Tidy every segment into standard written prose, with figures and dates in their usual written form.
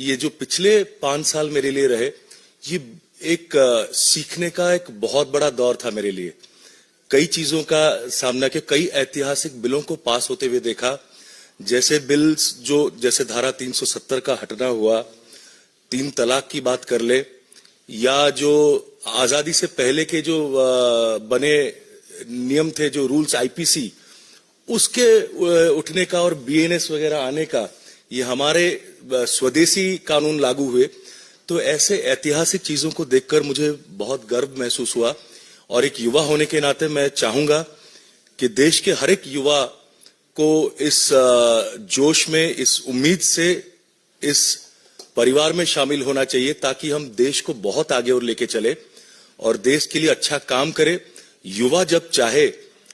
ये जो पिछले 5 साल मेरे लिए रहे, ये एक सीखने का एक बहुत बड़ा दौर था मेरे लिए। कई चीजों का सामना किया, कई ऐतिहासिक बिलों को पास होते हुए देखा, जैसे बिल्स जैसे धारा 370 का हटना हुआ, 3 तलाक की बात कर ले, या जो आजादी से पहले के जो बने नियम थे, जो रूल्स आईपीसी, उसके उठने का और बीएनएस वगैरह आने का, ये हमारे स्वदेशी कानून लागू हुए। तो ऐसे ऐतिहासिक चीजों को देखकर मुझे बहुत गर्व महसूस हुआ, और एक युवा होने के नाते मैं चाहूंगा कि देश के हर एक युवा को इस जोश में, इस उम्मीद से, इस परिवार में शामिल होना चाहिए, ताकि हम देश को बहुत आगे और लेके चले और देश के लिए अच्छा काम करे। युवा जब चाहे,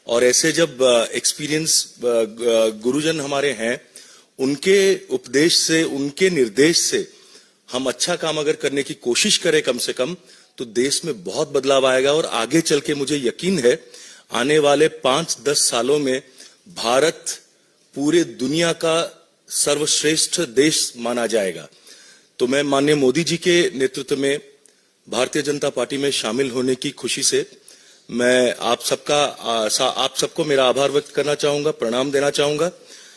और ऐसे जब एक्सपीरियंस गुरुजन हमारे हैं, उनके उपदेश से, उनके निर्देश से हम अच्छा काम अगर करने की कोशिश करें कम से कम, तो देश में बहुत बदलाव आएगा। और आगे चल के मुझे यकीन है, आने वाले 5-10 सालों में भारत पूरे दुनिया का सर्वश्रेष्ठ देश माना जाएगा। तो मैं माननीय मोदी जी के नेतृत्व में भारतीय जनता पार्टी में शामिल होने की खुशी से मैं आप सबको मेरा आभार व्यक्त करना चाहूंगा, प्रणाम देना चाहूंगा।